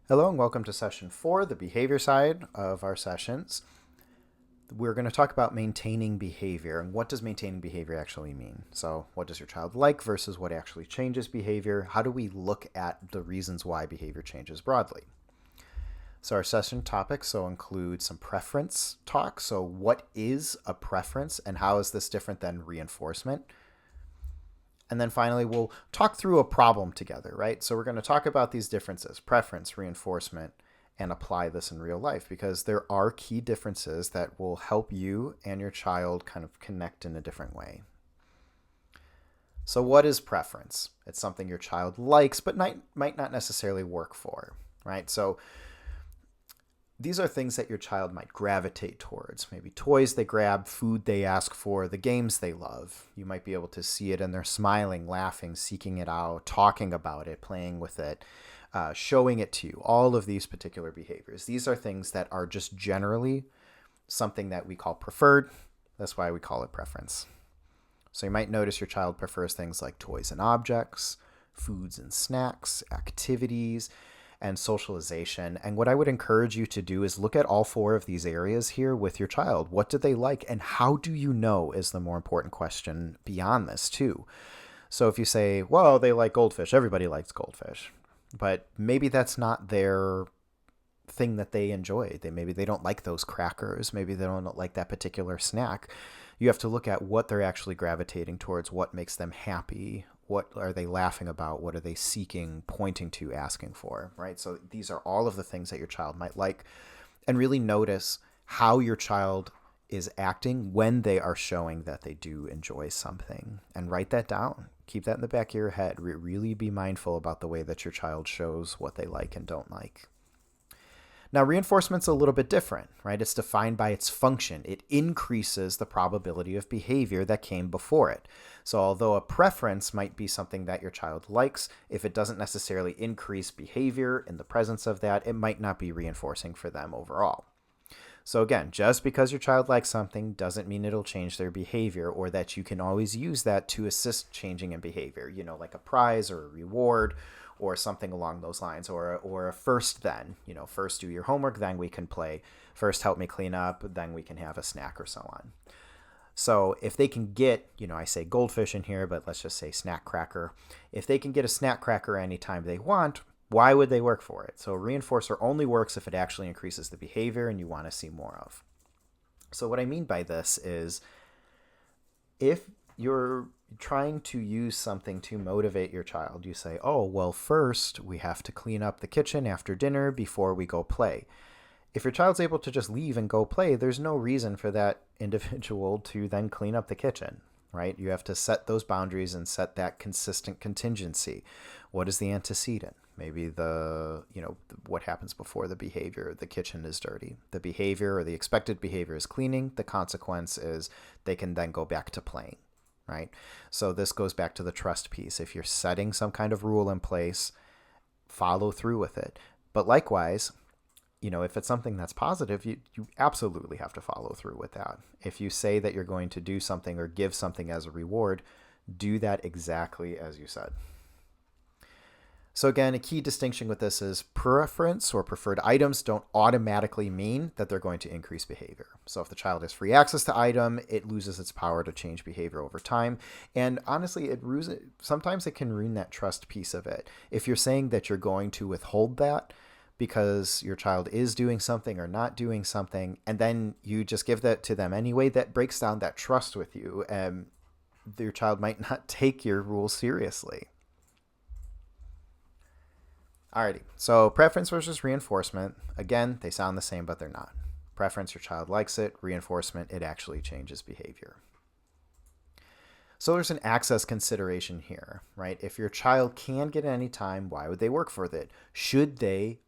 Hello and welcome to session 4, the behavior side of our sessions. We're going to talk about maintaining behavior and what does maintaining behavior actually mean? So what does your child like versus what actually changes behavior? How do we look at the reasons why behavior changes broadly? So our session topics include some preference talk. So what is a preference and how is this different than reinforcement? And then finally, we'll talk through a problem together, right? So we're going to talk about these differences, preference, reinforcement, and apply this in real life because there are key differences that will help you and your child kind of connect in a different way. So what is preference? It's something your child likes but might not necessarily work for, right? So these are things that your child might gravitate towards. Maybe toys they grab, food they ask for, the games they love. You might be able to see it in their smiling, laughing, seeking it out, talking about it, playing with it, showing it to you. All of these particular behaviors. These are things that are just generally something that we call preferred. That's why we call it preference. So you might notice your child prefers things like toys and objects, foods and snacks, activities, and socialization. And what I would encourage you to do is look at all 4 of these areas here with your child. What do they like? And how do you know is the more important question beyond this too. So if you say, well, they like goldfish, everybody likes goldfish, but maybe that's not their thing that they enjoy. Maybe they don't like those crackers. Maybe they don't like that particular snack. You have to look at what they're actually gravitating towards, what makes them happy, what are they laughing about, what are they seeking, pointing to, asking for, right? So these are all of the things that your child might like, and really notice how your child is acting when they are showing that they do enjoy something, and write that down. Keep that in the back of your head. Really be mindful about the way that your child shows what they like and don't like. Now, reinforcement's a little bit different, right? It's defined by its function. It increases the probability of behavior that came before it. So although a preference might be something that your child likes, if it doesn't necessarily increase behavior in the presence of that, it might not be reinforcing for them overall. So again, just because your child likes something doesn't mean it'll change their behavior, or that you can always use that to assist changing in behavior, like a prize or a reward or something along those lines, or a first then, first do your homework, then we can play, first help me clean up, then we can have a snack or so on. So if they can get, I say goldfish in here, but let's just say snack cracker. If they can get a snack cracker anytime they want, why would they work for it? So a reinforcer only works if it actually increases the behavior and you want to see more of. So what I mean by this is if you're trying to use something to motivate your child, you say, oh, well, first we have to clean up the kitchen after dinner before we go play. If your child's able to just leave and go play, there's no reason for that individual to then clean up the kitchen, right? You have to set those boundaries and set that consistent contingency. What is the antecedent? Maybe what happens before the behavior. The kitchen is dirty. The behavior or the expected behavior is cleaning. The consequence is they can then go back to playing, right? So this goes back to the trust piece. If you're setting some kind of rule in place, follow through with it. But likewise, if it's something that's positive, you absolutely have to follow through with that. If you say that you're going to do something or give something as a reward, do that exactly as you said. So again, a key distinction with this is preference or preferred items don't automatically mean that they're going to increase behavior. So if the child has free access to item, it loses its power to change behavior over time. And honestly, sometimes it can ruin that trust piece of it. If you're saying that you're going to withhold that because your child is doing something or not doing something, and then you just give that to them anyway, that breaks down that trust with you, and your child might not take your rules seriously. Alrighty, so preference versus reinforcement. Again, they sound the same, but they're not. Preference, your child likes it. Reinforcement, it actually changes behavior. So there's an access consideration here, right? If your child can get it anytime, why would they work for it? Should they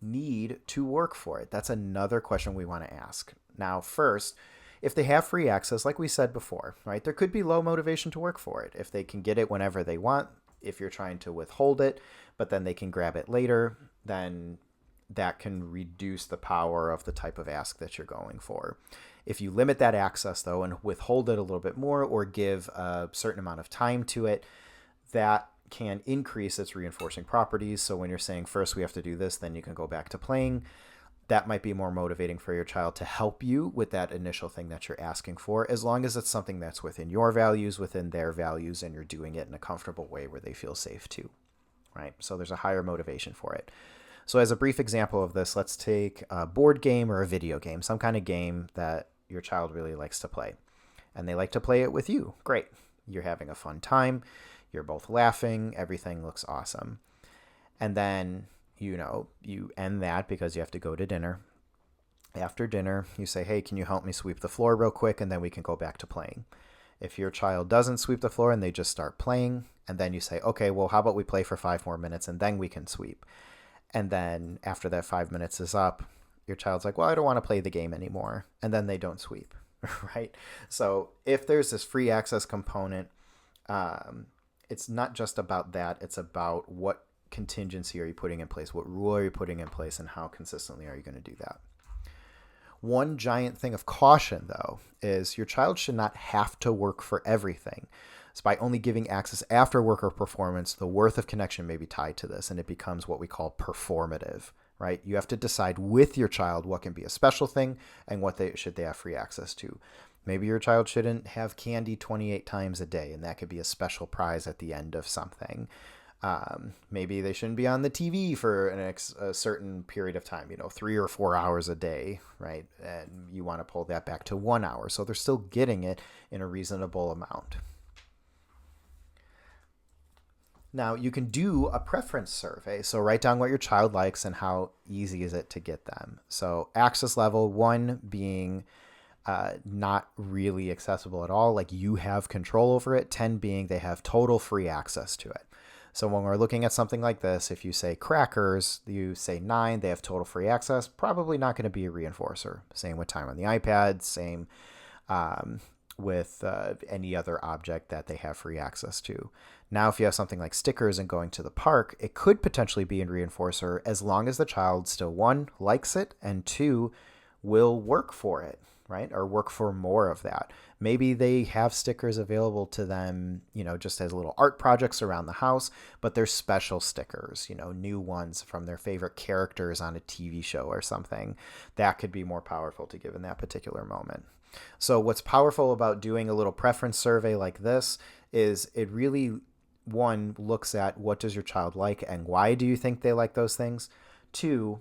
need to work for it? That's another question we want to ask. Now, first, if they have free access, like we said before, right, there could be low motivation to work for it. If they can get it whenever they want, if you're trying to withhold it, but then they can grab it later, then that can reduce the power of the type of ask that you're going for. If you limit that access, though, and withhold it a little bit more or give a certain amount of time to it, that can increase its reinforcing properties. So when you're saying first we have to do this, then you can go back to playing, that might be more motivating for your child to help you with that initial thing that you're asking for, as long as it's something that's within your values, within their values, and you're doing it in a comfortable way where they feel safe too, right? So there's a higher motivation for it. So as a brief example of this, let's take a board game or a video game, some kind of game that your child really likes to play. And they like to play it with you. Great. You're having a fun time. You're both laughing. Everything looks awesome. And then, you end that because you have to go to dinner. After dinner, you say, hey, can you help me sweep the floor real quick? And then we can go back to playing. If your child doesn't sweep the floor and they just start playing, and then you say, okay, well, how about we play for 5 more minutes and then we can sweep. And then after that 5 minutes is up, your child's like, well, I don't want to play the game anymore. And then they don't sweep, right? So if there's this free access component, it's not just about that. It's about what contingency are you putting in place? What rule are you putting in place? And how consistently are you going to do that? One giant thing of caution, though, is your child should not have to work for everything. So by only giving access after work or performance, the worth of connection may be tied to this, and it becomes what we call performative, right? You have to decide with your child what can be a special thing and what should they have free access to. Maybe your child shouldn't have candy 28 times a day, and that could be a special prize at the end of something. Maybe they shouldn't be on the TV for a certain period of time, 3 or 4 hours a day, right? And you want to pull that back to 1 hour. So they're still getting it in a reasonable amount. Now, you can do a preference survey. So write down what your child likes and how easy is it to get them. So access level 1 being not really accessible at all, like you have control over it. 10 being they have total free access to it. So when we're looking at something like this, if you say crackers, you say 9, they have total free access, probably not going to be a reinforcer. Same with time on the iPad, same with any other object that they have free access to. Now, if you have something like stickers and going to the park, it could potentially be a reinforcer as long as the child still, 1, likes it, and 2, will work for it, right? Or work for more of that. Maybe they have stickers available to them, just as little art projects around the house, but they're special stickers, new ones from their favorite characters on a TV show or something. That could be more powerful to give in that particular moment. So what's powerful about doing a little preference survey like this is it really, 1, looks at what does your child like and why do you think they like those things? 2,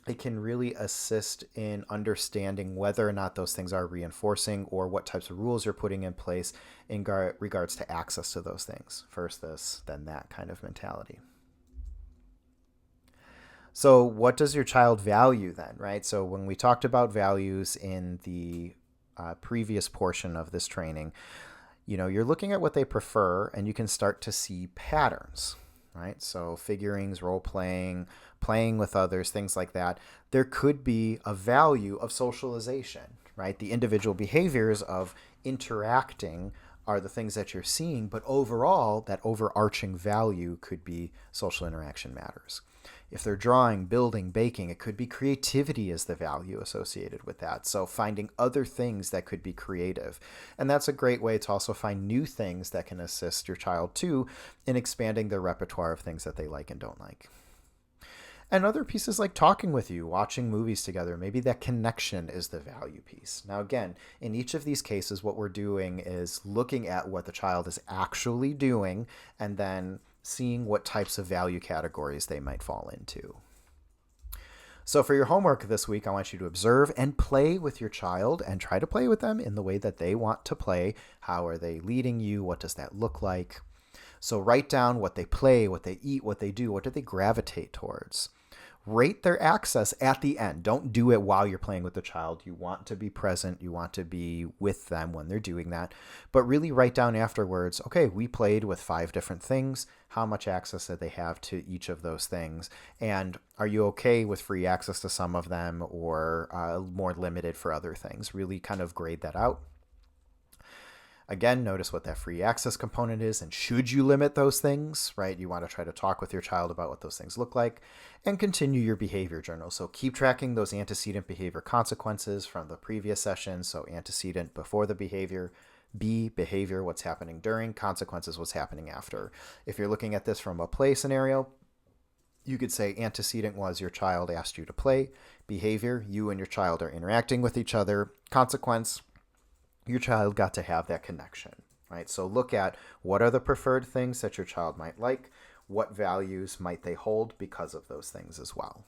it can really assist in understanding whether or not those things are reinforcing or what types of rules you're putting in place in regards to access to those things. First this, then that kind of mentality. So what does your child value then, right? So when we talked about values in the previous portion of this training, you're looking at what they prefer and you can start to see patterns, right? So figurings, role-playing, playing with others, things like that. There could be a value of socialization, right? The individual behaviors of interacting are the things that you're seeing, but overall, that overarching value could be social interaction matters. If they're drawing, building, baking, it could be creativity as the value associated with that. So finding other things that could be creative. And that's a great way to also find new things that can assist your child too in expanding their repertoire of things that they like and don't like. And other pieces like talking with you, watching movies together, maybe that connection is the value piece. Now, again, in each of these cases, what we're doing is looking at what the child is actually doing and then seeing what types of value categories they might fall into. So for your homework this week, I want you to observe and play with your child and try to play with them in the way that they want to play. How are they leading you? What does that look like? So write down what they play, what they eat, what they do, what do they gravitate towards. Rate their access at the end. Don't do it while you're playing with the child. You want to be present. You want to be with them when they're doing that. But really write down afterwards, okay, we played with 5 different things. How much access did they have to each of those things? And are you okay with free access to some of them or more limited for other things? Really kind of grade that out. Again, notice what that free access component is and should you limit those things, right? You want to try to talk with your child about what those things look like and continue your behavior journal. So keep tracking those antecedent behavior consequences from the previous session. So antecedent before the behavior, B, behavior, what's happening during, consequences, what's happening after. If you're looking at this from a play scenario, you could say antecedent was your child asked you to play. Behavior, you and your child are interacting with each other. Consequence, your child got to have that connection, right? So look at what are the preferred things that your child might like. What values might they hold because of those things as well?